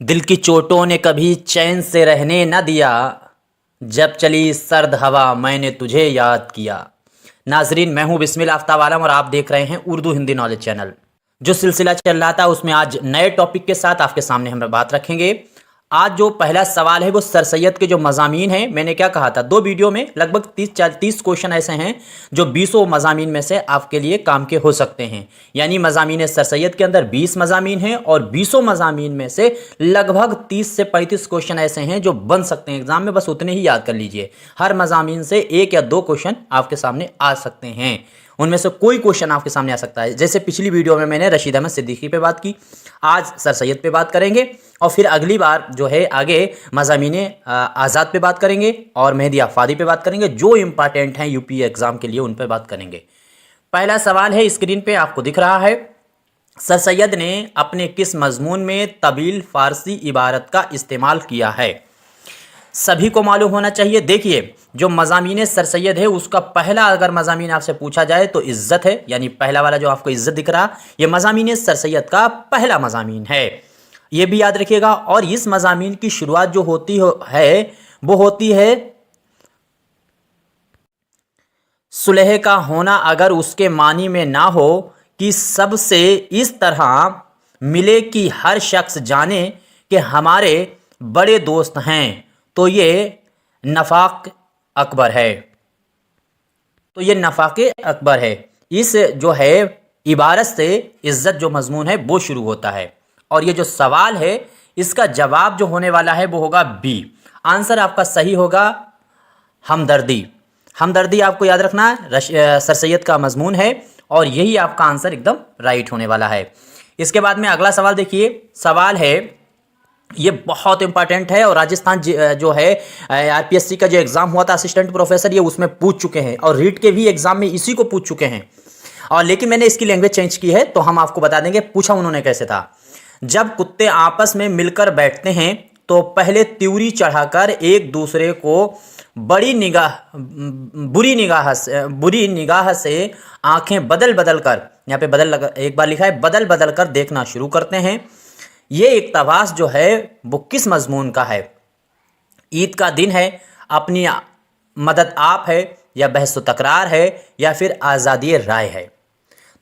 दिल की चोटों ने कभी चैन से रहने न दिया। जब चली सर्द हवा मैंने तुझे याद किया। नाजरीन, मैं हूं बिस्मिल आफ्ताब आलम और आप देख रहे हैं उर्दू हिंदी नॉलेज चैनल। जो सिलसिला चल रहा था उसमें आज नए टॉपिक के साथ आपके सामने हम बात रखेंगे। आज जो पहला सवाल है वो सर सैयद के जो मज़ामीन हैं, मैंने क्या कहा था, दो वीडियो में लगभग 30 क्वेश्चन ऐसे हैं जो 20 मज़ामीन में से आपके लिए काम के हो सकते हैं। यानी मज़ामीन सर सैयद के अंदर 20 मज़ामीन हैं और 20 मज़ामीन में से लगभग 30 से 35 क्वेश्चन ऐसे हैं जो बन सकते हैं एग्जाम में। बस उतने ही याद कर लीजिए। हर मज़ामीन से एक या दो क्वेश्चन आपके सामने आ सकते हैं, उनमें से कोई क्वेश्चन आपके सामने आ सकता है। जैसे पिछली वीडियो में मैंने रशीद अहमद सिद्दीकी पे बात की, आज सर सैयद पे बात करेंगे और फिर अगली बार जो है आगे मज़ामीने आज़ाद पे बात करेंगे और मेहदी आफ़ादी पे बात करेंगे। जो इंपॉर्टेंट हैं यूपी एग्ज़ाम के लिए उन पर बात करेंगे। पहला सवाल है, स्क्रीन पे आपको दिख रहा है। सर सैयद ने अपने किस मजमून में तवील फ़ारसी इबारत का इस्तेमाल किया है? सभी को मालूम होना चाहिए। देखिए, जो मज़ामीन सर सैयद है उसका पहला अगर मज़ामीन आपसे पूछा जाए तो इज़्ज़त है। यानी पहला वाला जो आपको इज़्ज़त दिख रहा, ये मज़ामीन सर सैयद का पहला मज़ामीन है, ये भी याद रखिएगा। और इस मज़ामीन की शुरुआत जो होती है वो होती है सुलह का होना अगर उसके मानी में ना हो कि सबसे इस तरह मिले कि हर शख्स जाने कि हमारे बड़े दोस्त हैं, तो ये नफाक अकबर है। तो ये नफाक अकबर है। इस जो है इबारत से इज़्ज़त जो मजमून है वो शुरू होता है। और ये जो सवाल है इसका जवाब जो होने वाला है वो होगा बी। आंसर आपका सही होगा हमदर्दी। हमदर्दी आपको याद रखना सर सैयद का मजमून है और यही आपका आंसर एकदम राइट होने वाला है। इसके बाद में अगला सवाल देखिए। सवाल है, ये बहुत इंपॉर्टेंट है और राजस्थान जो है आरपीएससी का जो एग्ज़ाम हुआ था असिस्टेंट प्रोफेसर, ये उसमें पूछ चुके हैं और रीट के भी एग्ज़ाम में इसी को पूछ चुके हैं। और लेकिन मैंने इसकी लैंग्वेज चेंज की है तो हम आपको बता देंगे। पूछा उन्होंने कैसे था, जब कुत्ते आपस में मिलकर बैठते हैं तो पहले त्यूरी चढ़ाकर एक दूसरे को बुरी निगाह से आंखें बदल बदल कर, यहाँ पे एक बार लिखा है बदल बदल कर देखना शुरू करते हैं। ये इक़्तिबास जो है वो किस मजमून का है? ईद का दिन है, अपनी मदद आप है, या बहस तकरार है, या फिर आज़ादी राय है?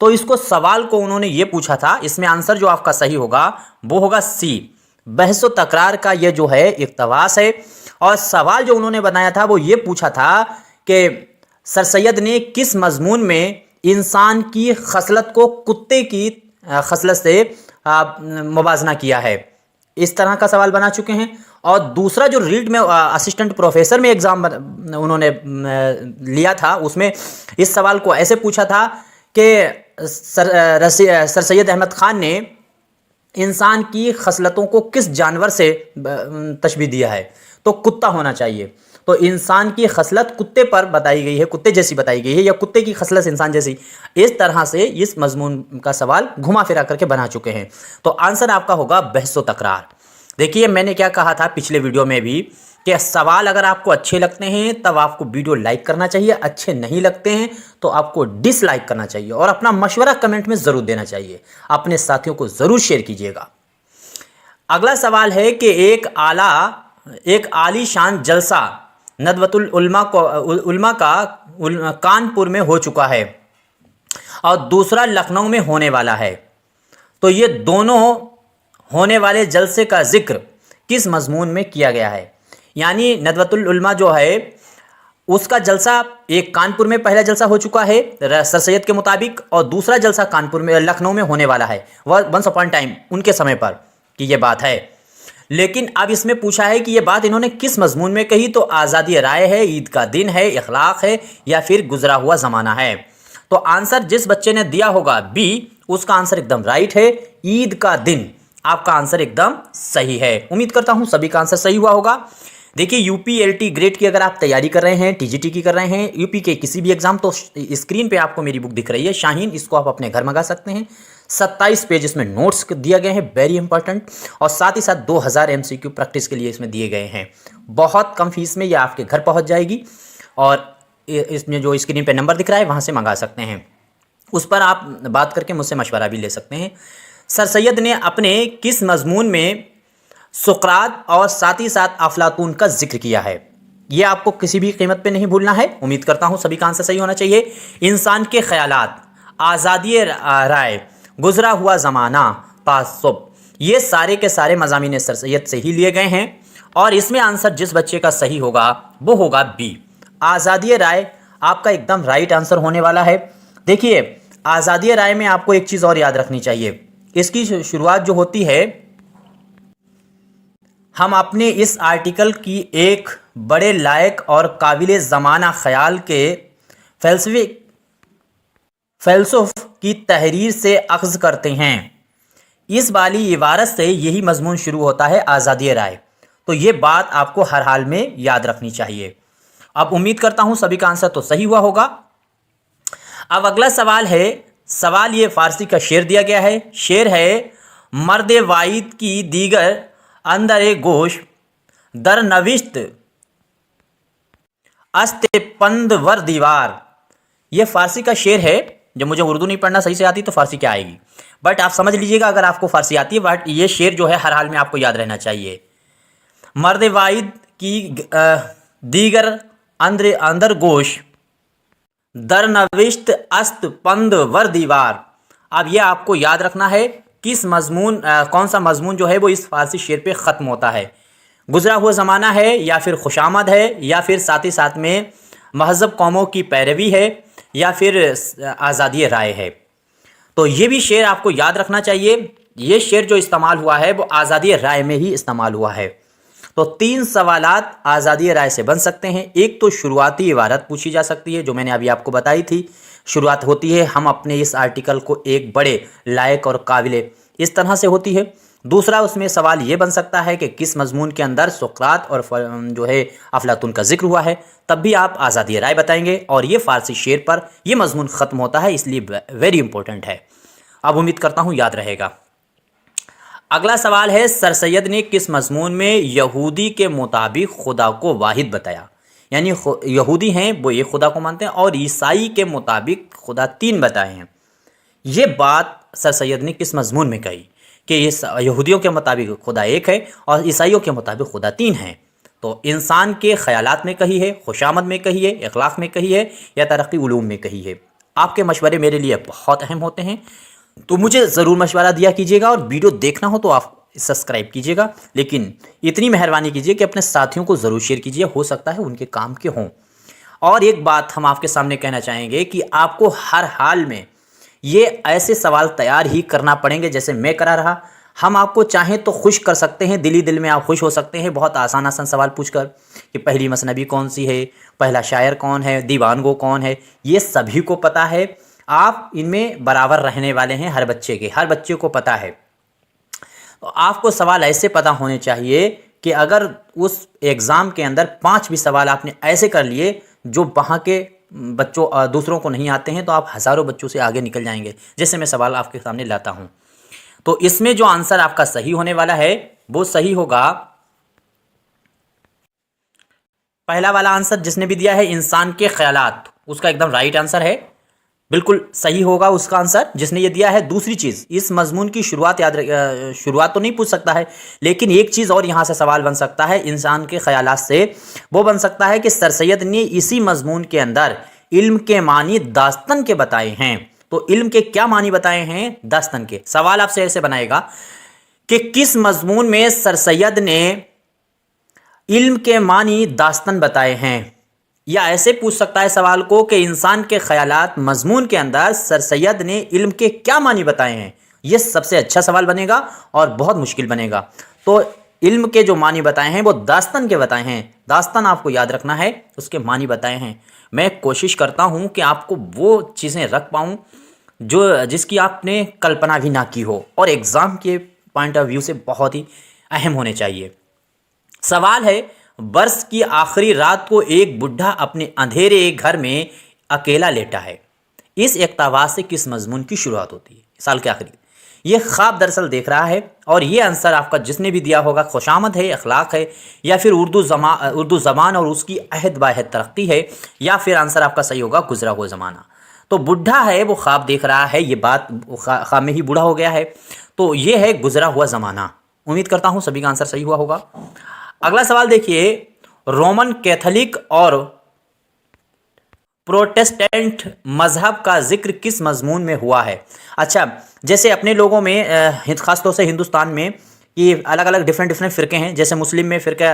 तो इसको सवाल को उन्होंने ये पूछा था, इसमें आंसर जो आपका सही होगा वो होगा सी, बहस तकरार का ये जो है इक़्तिबास है। और सवाल जो उन्होंने बनाया था वो ये पूछा था कि सर सैयद ने किस मजमून में इंसान की खसलत को कुत्ते की खसलत से मुवाजना किया है। इस तरह का सवाल बना चुके हैं। और दूसरा जो रीट में असिस्टेंट प्रोफेसर में एग्ज़ाम उन्होंने लिया था उसमें इस सवाल को ऐसे पूछा था कि सर सैयद अहमद ख़ान ने इंसान की खसलतों को किस जानवर से तशबीह दिया है? तो कुत्ता होना चाहिए। तो इंसान की खसलत कुत्ते पर बताई गई है, कुत्ते जैसी बताई गई है, या कुत्ते की खसलत इंसान जैसी। इस तरह से इस मजमून का सवाल घुमा फिरा करके बना चुके हैं। तो आंसर आपका होगा बहस तकरार। देखिए, मैंने क्या कहा था पिछले वीडियो में भी कि सवाल अगर आपको अच्छे लगते हैं तब आपको वीडियो लाइक करना चाहिए, अच्छे नहीं लगते हैं तो आपको डिसलाइक करना चाहिए और अपना मशवरा कमेंट में ज़रूर देना चाहिए। अपने साथियों को ज़रूर शेयर कीजिएगा। अगला सवाल है कि एक आलीशान जलसा नदवतुल उलमा का कानपुर में हो चुका है और दूसरा लखनऊ में होने वाला है। तो ये दोनों होने वाले जलसे का जिक्र किस मजमून में किया गया है? यानी नदवतुल उलमा जो है उसका जलसा एक कानपुर में पहला जलसा हो चुका है सर सैयद के मुताबिक, और दूसरा जलसा कानपुर में लखनऊ में होने वाला है। वह वंस अपॉन टाइम उनके समय पर की ये बात है। लेकिन अब इसमें पूछा है कि ये बात इन्होंने किस मजमून में कही? तो आज़ादी राय है, ईद का दिन है, इखलाक है, या फिर गुजरा हुआ ज़माना है? तो आंसर जिस बच्चे ने दिया होगा बी, उसका आंसर एकदम राइट है, ईद का दिन। आपका आंसर एकदम सही है। उम्मीद करता हूं सभी का आंसर सही हुआ होगा। देखिए, यूपी एलटी ग्रेड की अगर आप तैयारी कर रहे हैं, टीजीटी की कर रहे हैं, यूपी के किसी भी एग्जाम, तो स्क्रीन पे आपको मेरी बुक दिख रही है शाहीन, इसको आप अपने घर मंगा सकते हैं। 27 पेज इसमें नोट्स दिए गए हैं, वेरी इंपॉर्टेंट, और साथ ही साथ 2000 एमसीक्यू प्रैक्टिस के लिए इसमें दिए गए हैं। बहुत कम फीस में ये आपके घर पहुंच जाएगी और इसमें जो स्क्रीन पे नंबर दिख रहा है वहाँ से मंगा सकते हैं। उस पर आप बात करके मुझसे मशवरा भी ले सकते हैं। सर सैयद ने अपने किस मजमून में सुकरात और साथ ही साथ अफलातून का जिक्र किया है। ये आपको किसी भी कीमत पे नहीं भूलना है। उम्मीद करता हूँ सभी का आंसर सही होना चाहिए। इंसान के ख्यालात, आज़ादी राय, गुजरा हुआ ज़माना, तासुब, ये सारे के सारे मज़ामीन सर सैयद से ही लिए गए हैं और इसमें आंसर जिस बच्चे का सही होगा वो होगा बी, आज़ादी राय आपका एकदम राइट आंसर होने वाला है। देखिए, आज़ादी राय में आपको एक चीज़ और याद रखनी चाहिए। इसकी शुरुआत जो होती है, हम अपने इस आर्टिकल की एक बड़े लायक और काबिल ज़माना ख्याल के फ़लसफ़ की तहरीर से अख़ज़ करते हैं। इस वाली इबारत से यही मज़मून शुरू होता है, आज़ादी राय। तो ये बात आपको हर हाल में याद रखनी चाहिए। अब उम्मीद करता हूँ सभी का आंसर तो सही हुआ होगा। अब अगला सवाल है, सवाल ये फ़ारसी का शेर दिया गया है। शेर है, मर्द वाइद की दीगर अंदर गोश दर नविश्त अस्ते पंद वर दीवार। ये फ़ारसी का शेर है। जब मुझे उर्दू नहीं पढ़ना सही से आती तो फ़ारसी क्या आएगी, बट आप समझ लीजिएगा अगर आपको फ़ारसी आती है। बट ये शेर जो है हर हाल में आपको याद रहना चाहिए। मर्द वाइद की दीगर अंदर गोश दर नविश्त अस्त पंद वर दीवार। अब ये आपको याद रखना है किस मजमून कौन सा मजमून जो है वो इस फ़ारसी शेर पे ख़त्म होता है। गुजरा हुआ ज़माना है, या फिर खुशामद है, या फिर साथ ही साथ में महज़ब कौमों की पैरवी है, या फिर आज़ादी राय है। तो ये भी शेर आपको याद रखना चाहिए। ये शेर जो इस्तेमाल हुआ है वो आज़ादी राय में ही इस्तेमाल हुआ है। तो 3 सवालात आज़ादी राय से बन सकते हैं। एक तो शुरुआती इबारत पूछी जा सकती है जो मैंने अभी आपको बताई थी। शुरुआत होती है, हम अपने इस आर्टिकल को एक बड़े लायक और काबिल, इस तरह से होती है। दूसरा, उसमें सवाल ये बन सकता है कि किस मजमून के अंदर सुकरात और जो है अफलातून का जिक्र हुआ है, तब भी आप आज़ादी राय बताएंगे। और ये फ़ारसी शेर पर यह मजमून ख़त्म होता है, इसलिए वेरी इंपॉर्टेंट है। अब उम्मीद करता हूँ याद रहेगा। अगला सवाल है, सर सैयद ने किस मजमून में यहूदी के मुताबिक खुदा को वाहिद बताया। यानी यहूदी हैं वो एक खुदा को मानते हैं और ईसाई के मुताबिक खुदा 3 बताए हैं। ये बात सर सैयद ने किस मजमून में कही कि इस यहूदियों के मुताबिक खुदा एक है और ईसाइयों के मुताबिक खुदा 3 है। तो इंसान के ख़यालात में कही है, खुशामद में कही है, इखलाक में कही है, या तरक्की उलूम में कही है। आपके मशवरे मेरे लिए बहुत अहम होते हैं, तो मुझे ज़रूर मशवरा दिया कीजिएगा। और वीडियो देखना हो तो आप सब्सक्राइब कीजिएगा, लेकिन इतनी मेहरबानी कीजिए कि अपने साथियों को ज़रूर शेयर कीजिए, हो सकता है उनके काम के हों। और एक बात हम आपके सामने कहना चाहेंगे कि आपको हर हाल में ये ऐसे सवाल तैयार ही करना पड़ेंगे जैसे मैं करा रहा। हम आपको चाहें तो खुश कर सकते हैं, दिली दिल में आप खुश हो सकते हैं बहुत आसान आसान सवाल पूछकर कि पहली मसनबी कौन सी है, पहला शायर कौन है, दीवान गो कौन है, ये सभी को पता है। आप इनमें बराबर रहने वाले हैं, हर बच्चे को पता है। तो आपको सवाल ऐसे पता होने चाहिए कि अगर उस एग्ज़ाम के अंदर 5 भी सवाल आपने ऐसे कर लिए जो वहाँ के बच्चों दूसरों को नहीं आते हैं, तो आप हज़ारों बच्चों से आगे निकल जाएंगे। जैसे मैं सवाल आपके सामने लाता हूँ, तो इसमें जो आंसर आपका सही होने वाला है वो सही होगा पहला वाला आंसर जिसने भी दिया है इंसान के ख्यालात, उसका एकदम राइट आंसर है, बिल्कुल सही होगा उसका आंसर जिसने ये दिया है। दूसरी चीज़, इस मजमून की शुरुआत तो नहीं पूछ सकता है, लेकिन एक चीज़ और यहाँ से सवाल बन सकता है इंसान के ख्यालात से, वो बन सकता है कि सर सैयद ने इसी मजमून के अंदर इल्म के मानी दास्तन के बताए हैं। तो इल्म के क्या मानी बताए हैं? दास्तन के। सवाल आपसे ऐसे बनाएगा कि किस मजमून में सर सैयद ने इल्म के मानी दास्तन बताए हैं, या ऐसे पूछ सकता है सवाल को कि इंसान के ख्यालात मजमून के अंदर सर सैयद ने इल्म के क्या मानी बताए हैं। यह सबसे अच्छा सवाल बनेगा और बहुत मुश्किल बनेगा। तो इल्म के जो मानी बताए हैं वो दास्तन के बताए हैं। दास्तन आपको याद रखना है, उसके मानी बताए हैं। मैं कोशिश करता हूं कि आपको वो चीज़ें रख पाऊं जो जिसकी आपने कल्पना भी ना की हो और एग्ज़ाम के पॉइंट ऑफ व्यू से बहुत ही अहम होने चाहिए। सवाल है, बरस की आखिरी रात को एक बुढ़ा अपने अंधेरे घर में अकेला लेटा है। इस इक़्तिबास से किस मजमून की शुरुआत होती है? साल के आखिरी ये ख्वाब दरअसल देख रहा है, और ये आंसर आपका जिसने भी दिया होगा खुशामद है, अखलाक है, या फिर उर्दू ज़बान और उसकी अहद बाहद तरक्की है, या फिर आंसर आपका सही होगा गुजरा हुआ ज़माना। तो बुढ़ा है वो ख्वाब देख रहा है, ये बात ख्वाब में ही बूढ़ा हो गया है, तो ये है गुजरा हुआ ज़माना। उम्मीद करता हूं सभी का आंसर सही हुआ होगा। अगला सवाल देखिए, रोमन कैथोलिक और प्रोटेस्टेंट मजहब का जिक्र किस मजमून में हुआ है? अच्छा, जैसे अपने लोगों में खास तौर से हिंदुस्तान में कि अलग अलग डिफरेंट फ़िरके हैं। जैसे मुस्लिम में फ़िरका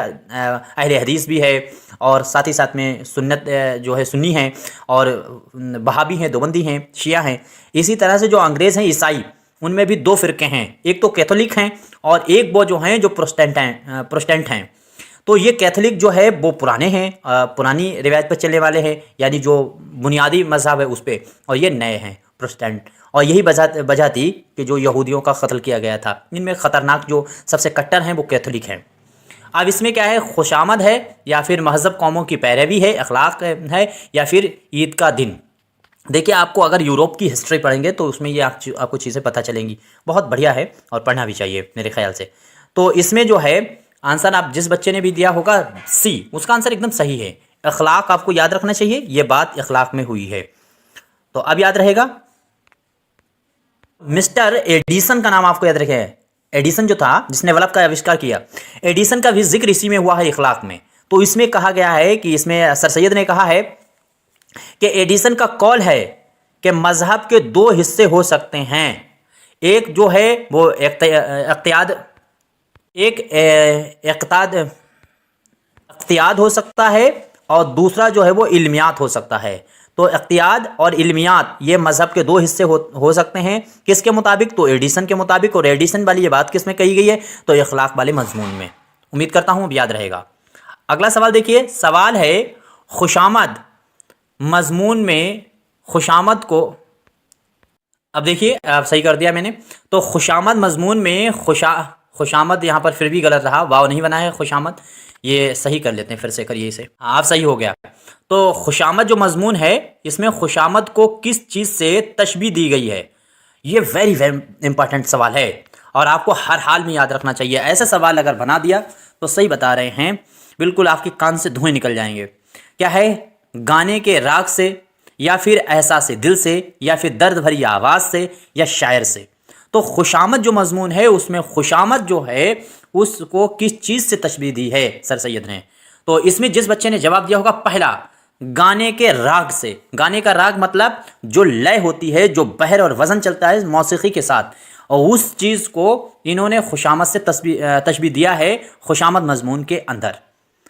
अहले हदीस भी है, और साथ ही साथ में सुन्नत जो है सुन्नी हैं, और वहाबी हैं, देवबंदी हैं, शिया हैं। इसी तरह से जो अंग्रेज़ हैं ईसाई, उनमें भी 2 फ़िरके हैं, एक तो कैथोलिक हैं और एक वो जो हैं जो प्रोटेस्टेंट हैं। तो ये कैथोलिक जो है वो पुराने हैं, पुरानी रिवायत पर चलने वाले हैं, यानी जो बुनियादी मज़हब है उस पर, और ये नए हैं प्रोटेस्टेंट। और यही वजह थी कि जो यहूदियों का कत्ल किया गया था, इनमें ख़तरनाक जो सबसे कट्टर हैं वो कैथोलिक हैं। अब इसमें क्या है, खुशामद है या फिर महज़ब कौमों की पैरवी है, अखलाक है, या फिर ईद का दिन। देखिए, आपको अगर यूरोप की हिस्ट्री पढ़ेंगे तो उसमें ये आपको चीज़ें पता चलेंगी। बहुत बढ़िया है और पढ़ना भी चाहिए मेरे ख्याल से। तो इसमें जो है आंसर आप जिस बच्चे ने भी दिया होगा सी, उसका आंसर एकदम सही है। अखलाक आपको याद रखना चाहिए, ये बात अखलाक में हुई है। तो अब याद रहेगा, मिस्टर एडिसन का नाम आपको याद रखें। एडिसन जो था जिसने बल्ब का आविष्कार किया, एडिसन का भी जिक्र इसी में हुआ है अखलाक में। तो इसमें कहा गया है कि इसमें सर सैयद ने कहा है कि एडिसन का कौल है कि मजहब के 2 हिस्से हो सकते हैं। एक जो है वो इक़्तियाद हो सकता है, और दूसरा जो है वो इल्मियात हो सकता है। तो इक़्तियाद और इल्मियात ये मज़हब के 2 हिस्से हो सकते हैं। किसके मुताबिक? तो एडिसन के मुताबिक। और एडिसन वाली ये बात किस में कही गई है? तो अखलाक वाले मजमून में। उम्मीद करता हूँ अब याद रहेगा। अगला सवाल देखिए, सवाल है खुशामद मजमून में खुशामद को, अब देखिए अब सही कर दिया मैंने। तो खुशामद मजमून में खुशामद यहाँ पर फिर भी गलत रहा, वाव नहीं बना है खुशामद, ये सही कर लेते हैं, फिर से करिए इसे। हाँ, आप सही हो गया। तो खुशामद जो मजमून है, इसमें खुशामद को किस चीज़ से तशबीह दी गई है? ये वेरी वेरी इंपॉर्टेंट सवाल है और आपको हर हाल में याद रखना चाहिए। ऐसा सवाल अगर बना दिया तो सही बता रहे हैं, बिल्कुल आपके कान से धुएं निकल जाएंगे। क्या है? गाने के राग से, या फिर एहसास दिल से, या फिर दर्द भरी आवाज़ से, या शायर से। तो खुशामद जो मजमून है उसमें खुशामद जो है उसको किस चीज़ से तशबीह दी है सर सैयद ने? तो इसमें जिस बच्चे ने जवाब दिया होगा पहला, गाने के राग से। गाने का राग मतलब जो लय होती है, जो बहर और वज़न चलता है मौसीकी के साथ, और उस चीज़ को इन्होंने खुशामद से तशबीह दिया है खुशामद मजमून के अंदर।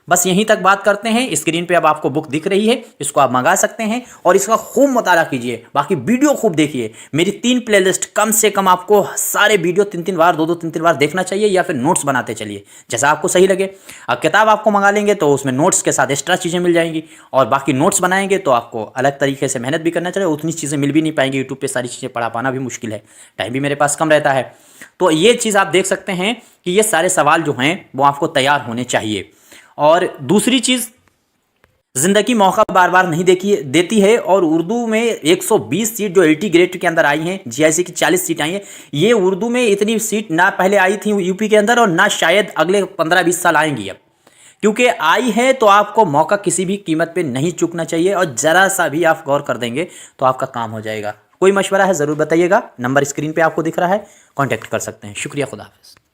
बस यहीं तक बात करते हैं। स्क्रीन पे अब आपको बुक दिख रही है, इसको आप मंगा सकते हैं और इसका खूब मुताला कीजिए। बाकी वीडियो खूब देखिए। मेरी 3 प्लेलिस्ट, कम से कम आपको सारे वीडियो 3-3 बार, 2-2, 3-3 बार देखना चाहिए, या फिर नोट्स बनाते चलिए जैसा आपको सही लगे। अब किताब आपको मंगा लेंगे तो उसमें नोट्स के साथ एक्स्ट्रा चीज़ें मिल जाएंगी, और बाकी नोट्स बनाएंगे तो आपको अलग तरीके से मेहनत भी करना चाहिए। उतनी चीज़ें मिल भी नहीं पाएंगी, यूट्यूब पर सारी चीज़ें पढ़ा पाना भी मुश्किल है, टाइम भी मेरे पास कम रहता है। तो ये चीज़ आप देख सकते हैं कि ये सारे सवाल जो हैं वो आपको तैयार होने चाहिए। और दूसरी चीज़, ज़िंदगी मौका बार बार नहीं देती है, और उर्दू में 120 सीट जो 80 ग्रेड के अंदर आई हैं, जीआईसी की 40 सीट आई हैं, ये उर्दू में इतनी सीट ना पहले आई थी यूपी के अंदर, और ना शायद अगले 15-20 साल आएंगी। अब क्योंकि आई है तो आपको मौका किसी भी कीमत पे नहीं चूकना चाहिए, और ज़रा सा भी आप गौर कर देंगे तो आपका काम हो जाएगा। कोई मशवरा है ज़रूर बताइएगा, नंबर स्क्रीन पर आपको दिख रहा है, कॉन्टैक्ट कर सकते हैं। शुक्रिया, खुदा हाफ़िज़।